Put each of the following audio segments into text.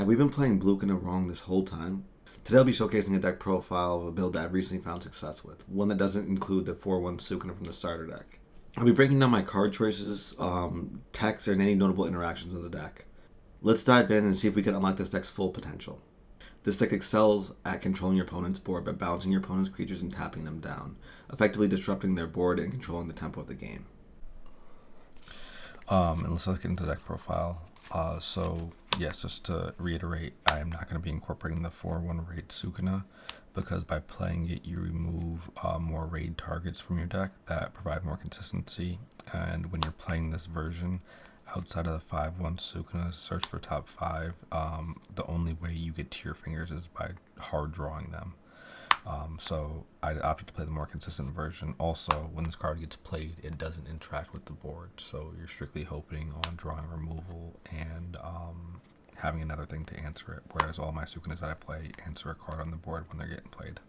Have we been playing Blukina wrong this whole time? Today I'll be showcasing a deck profile of a build that I've recently found success with, one that doesn't include the 4-1 Sukuna from the starter deck. I'll be breaking down my card choices, techs, and any notable interactions of the deck. Let's dive in and see if we can unlock this deck's full potential. This deck excels at controlling your opponent's board by bouncing your opponent's creatures and tapping them down, effectively disrupting their board and controlling the tempo of the game. And let's get into the deck profile. Yes, just to reiterate, I am not going to be incorporating the 4-1 raid Sukuna because by playing it, you remove more raid targets from your deck that provide more consistency. And when you're playing this version, outside of the 5-1 Sukuna, search for top 5, the only way you get to your fingers is by hard drawing them. So I opted to play the more consistent version. Also, when this card gets played, it doesn't interact with the board, so you're strictly hoping on drawing removal and having another thing to answer it, whereas all my Sukunas that I play answer a card on the board when they're getting played.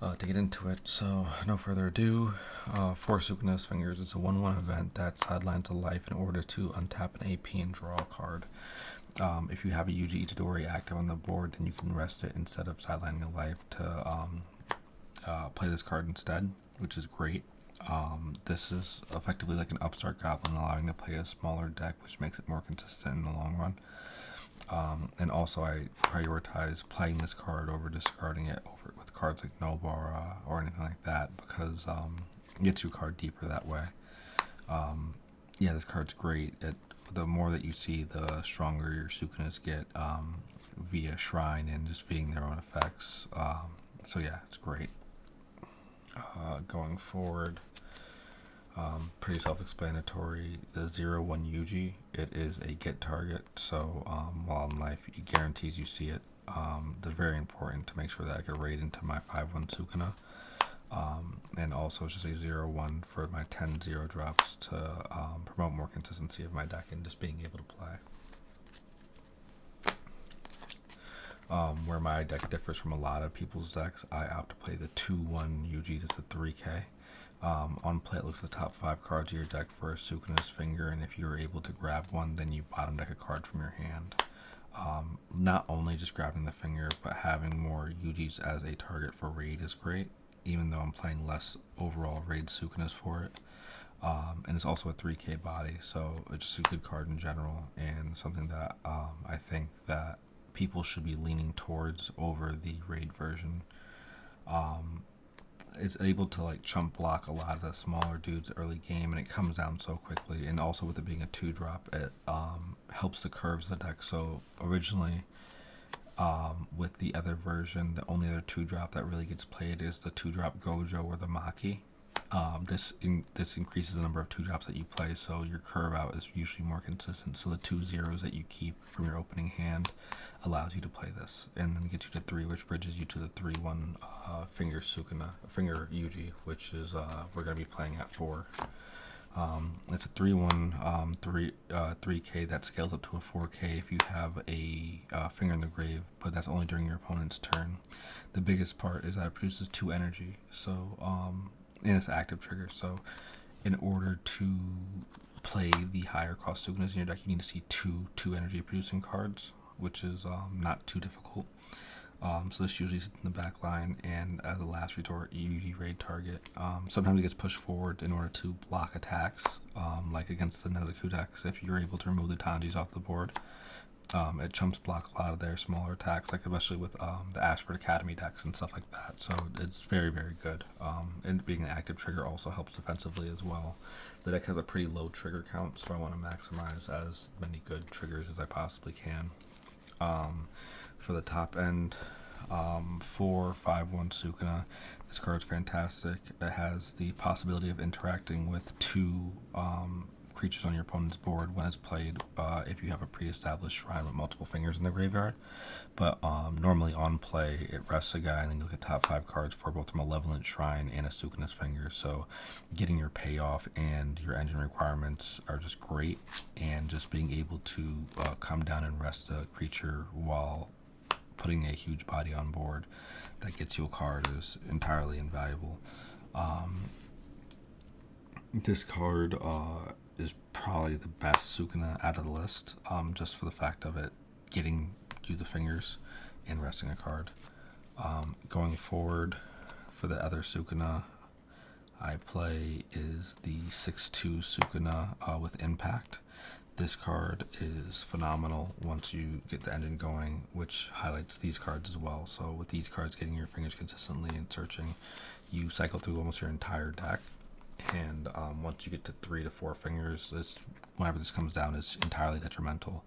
To get into it, so no further ado, 4 Sukuna's Fingers. It's a 1-1 event that sidelines a life in order to untap an AP and draw a card. If you have a Yuji Itadori active on the board, then you can rest it instead of sidelining a life to play this card instead, which is great. This is effectively like an upstart goblin, allowing to play a smaller deck, which makes it more consistent in the long run. And also I prioritize playing this card over discarding it over with cards like Nobara or anything like that because it gets you a card deeper that way. Yeah, this card's great. The more that you see, the stronger your Sukunas get via Shrine and just feeding their own effects. So yeah, it's great. Going forward, pretty self-explanatory. The 0-1 Yuji, it is a get target, so while in life it guarantees you see it. They're very important to make sure that I can raid into my 5-1 Sukuna. And also it's just a 0-1 for my 10-0 drops to promote more consistency of my deck and just being able to play. Where my deck differs from a lot of people's decks, I opt to play the 2-1 Yuji. That's a 3k. On play, it looks at the top 5 cards of your deck for a Sukuna's Finger, and if you're able to grab one, then you bottom deck a card from your hand. Not only just grabbing the finger, but having more Yujis as a target for raid is great, even though I'm playing less overall raid Sukunas for it. And it's also a 3k body, so it's just a good card in general, and something that I think that people should be leaning towards over the raid version. It's able to like chump block a lot of the smaller dudes early game, and it comes down so quickly, and also with it being a 2-drop, it helps the curves of the deck. So originally with the other version, the only other 2-drop that really gets played is the 2-drop Gojo or the Maki. This increases the number of 2-drops that you play, so your curve out is usually more consistent. So the 2 zeros that you keep from your opening hand allows you to play this, and then gets you to 3, which bridges you to the 3-1 finger Yuji, which is we're going to be playing at 4. It's a 3-1 3k that scales up to a 4k if you have a finger in the grave, but that's only during your opponent's turn. The biggest part is that it produces 2 energy, so and it's active trigger. So in order to play the higher cost Sukunas in your deck, you need to see two energy producing cards, which is not too difficult. So this usually sits in the back line, and as a last resort, you usually raid target. Sometimes it gets pushed forward in order to block attacks, like against the Nezuko decks. If you're able to remove the Tanjis off the board, it chumps block a lot of their smaller attacks, like especially with the Ashford Academy decks and stuff like that. So it's very, very good. And being an active trigger also helps defensively as well. The deck has a pretty low trigger count, so I want to maximize as many good triggers as I possibly can. For the top end, 4-5-1 Sukuna, this card's fantastic. It has the possibility of interacting with 2 creatures on your opponent's board when it's played, if you have a pre-established shrine with multiple fingers in the graveyard. But normally on play, it rests a guy, and then you look at top 5 cards for both a Malevolent Shrine and a Sukuna's Finger. So getting your payoff and your engine requirements are just great, and just being able to come down and rest a creature while putting a huge body on board that gets you a card is entirely invaluable. This card is probably the best Sukuna out of the list, just for the fact of it getting you the fingers and resting a card. Going forward, for the other Sukuna I play is the 6/2 Sukuna with Impact. This card is phenomenal once you get the engine going, which highlights these cards as well. So with these cards, getting your fingers consistently and searching, you cycle through almost your entire deck. And once you get to 3 to 4 fingers, whenever this comes down, it's entirely detrimental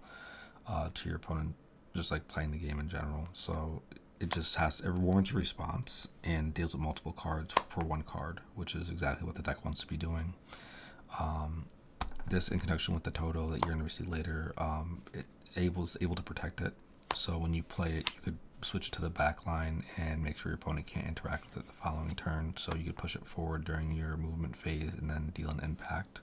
to your opponent, just like playing the game in general. So it warrants a response and deals with multiple cards for one card, which is exactly what the deck wants to be doing. This, in conjunction with the Toto that you're going to see later, it is able to protect it. So when you play it, you could switch to the back line and make sure your opponent can't interact with it the following turn. So you could push it forward during your movement phase and then deal an impact.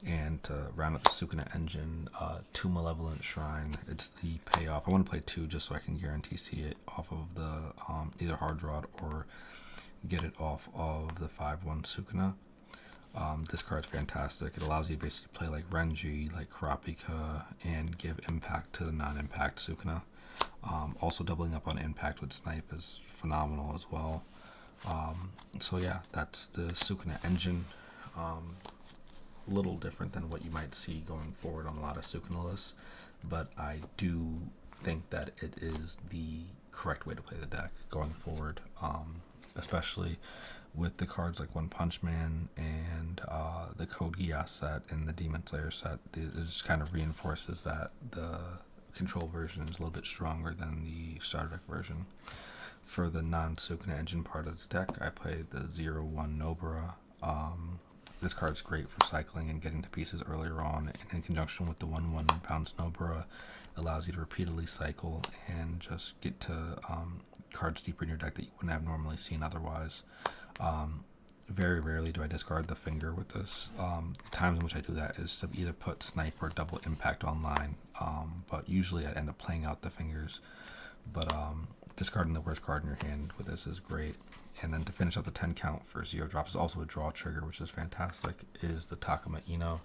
And to round up the Sukuna engine, 2 Malevolent Shrine. It's the payoff. I want to play 2 just so I can guarantee see it off of the either hard drawed or get it off of the 5/1 Sukuna. This card's fantastic. It allows you to basically play like Renji, like Kurapika, and give impact to the non-impact Sukuna. Also doubling up on impact with Snipe is phenomenal as well. So yeah, that's the Sukuna engine. A little different than what you might see going forward on a lot of Sukuna lists, but I do think that it is the correct way to play the deck going forward, especially with the cards like One Punch Man and the Code Geass set and the Demon Slayer set. It just kind of reinforces that the control version is a little bit stronger than the starter deck version. For the non-Sukuna engine part of the deck, I play the 0/1 Nobara. This card's great for cycling and getting to pieces earlier on, and in conjunction with the 1/1 Bounce Nobara, allows you to repeatedly cycle and just get to cards deeper in your deck that you wouldn't have normally seen otherwise. Very rarely do I discard the finger with this. Times in which I do that is to either put Snipe or double impact online, but usually I end up playing out the fingers. But discarding the worst card in your hand with this is great. And then to finish up the 10 count for 0 drops is also a draw trigger, which is fantastic, is the Takuma Ino.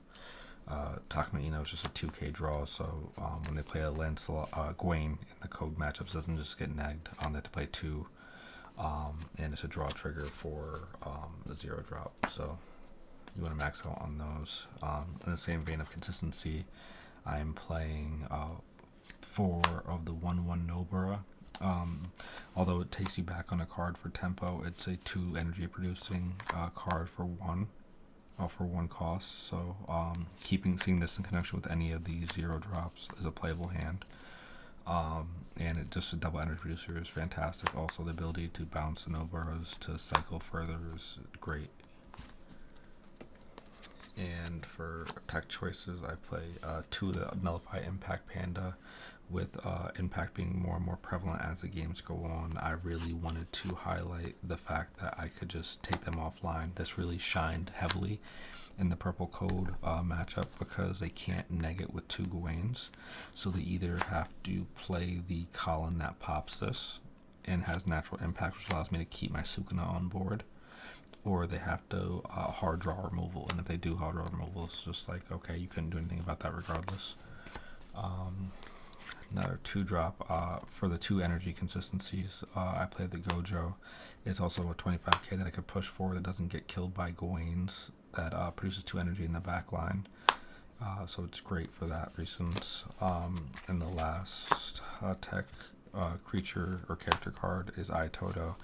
Takuma Ino is just a 2k draw, so when they play a Lancelot, Gwaine in the code matchups, doesn't just get nagged. They have to play 2, and it's a draw trigger for the 0 drop, so you want to max out on those. In the same vein of consistency, I'm playing 4 of the 1/1 Nobara. Although it takes you back on a card for tempo, it's a 2 energy producing card for 1 cost. So seeing this in connection with any of these 0 drops is a playable hand. And it just a double energy producer is fantastic. Also, the ability to bounce the Nobaras to cycle further is great. And for attack choices, I play 2 of the Nullify Impact Panda. With impact being more and more prevalent as the games go on, I really wanted to highlight the fact that I could just take them offline. This really shined heavily in the purple code matchup because they can't neg it with 2 Gawains. So they either have to play the Colin that pops this and has natural impact, which allows me to keep my Sukuna on board, or they have to hard draw removal. And if they do hard draw removal, it's just like, okay, you couldn't do anything about that regardless. Another 2 drop for the 2 energy consistencies. I played the Gojo. It's also a 25k that I could push forward that doesn't get killed by Gawains, that produces 2 energy in the back line. So it's great for that reasons. And the last tech creature or character card is Toto.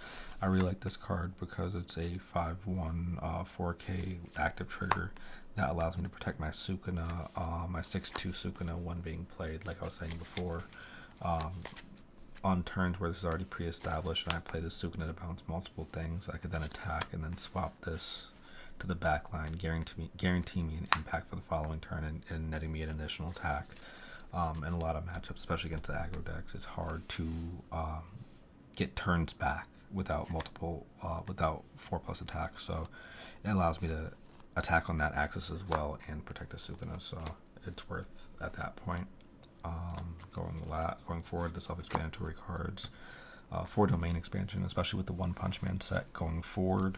I really like this card because it's a 5/1 4k active trigger that allows me to protect my Sukuna, my 6/2 Sukuna, one being played, like I was saying before. On turns where this is already pre-established and I play the Sukuna to bounce multiple things, I could then attack and then swap this to the back line, guarantee me an impact for the following turn and netting me an additional attack. In a lot of matchups, especially against the aggro decks, it's hard to get turns back without 4+ attacks. So it allows me to attack on that axis as well and protect the Sukuna. So it's worth at that point. Going forward, the self-explanatory cards for domain expansion, especially with the One Punch Man set going forward.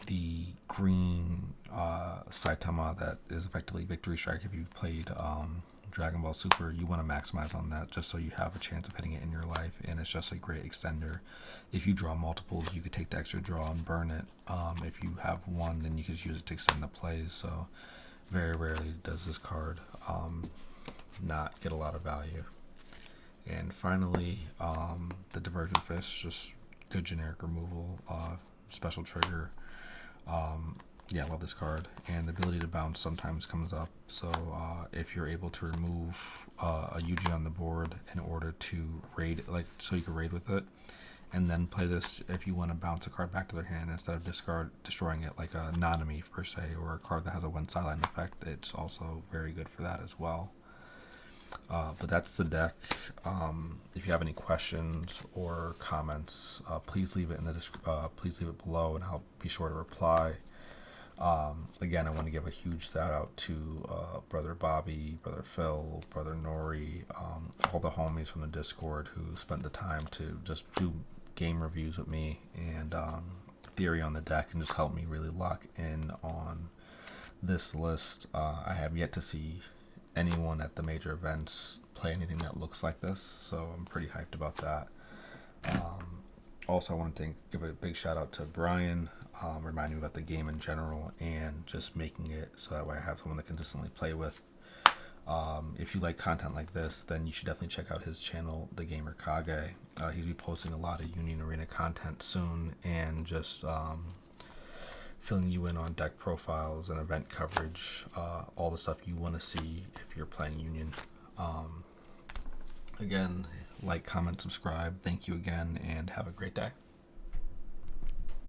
The green Saitama that is effectively Victory Strike if you've played Dragon Ball Super, you want to maximize on that just so you have a chance of hitting it in your life, and it's just a great extender. If you draw multiples, you could take the extra draw and burn it. If you have one, then you could use it to extend the plays. So very rarely does this card not get a lot of value. And finally, the Divergent Fist, just good generic removal, special trigger. Yeah, I love this card. And the ability to bounce sometimes comes up. So if you're able to remove a Yuji on the board in order to raid, like so you can raid with it, and then play this if you want to bounce a card back to their hand instead of destroying it like a Nanami per se, or a card that has a one sideline effect, it's also very good for that as well. But that's the deck. If you have any questions or comments, please leave it in the please leave it below, and I'll be sure to reply. Again, I want to give a huge shout out to brother Bobby, brother Phil, brother Nori, all the homies from the Discord who spent the time to just do game reviews with me and theory on the deck, and just help me really lock in on this list. I have yet to see anyone at the major events play anything that looks like this, so I'm pretty hyped about that. Also, I want to give a big shout out to Brian, reminding me about the game in general and just making it so that way I have someone to consistently play with. If you like content like this, then you should definitely check out his channel, The Gamer Kage. He'll be posting a lot of Union Arena content soon, and just filling you in on deck profiles and event coverage, all the stuff you want to see if you're playing Union. Again, like, comment, subscribe. Thank you again, and have a great day.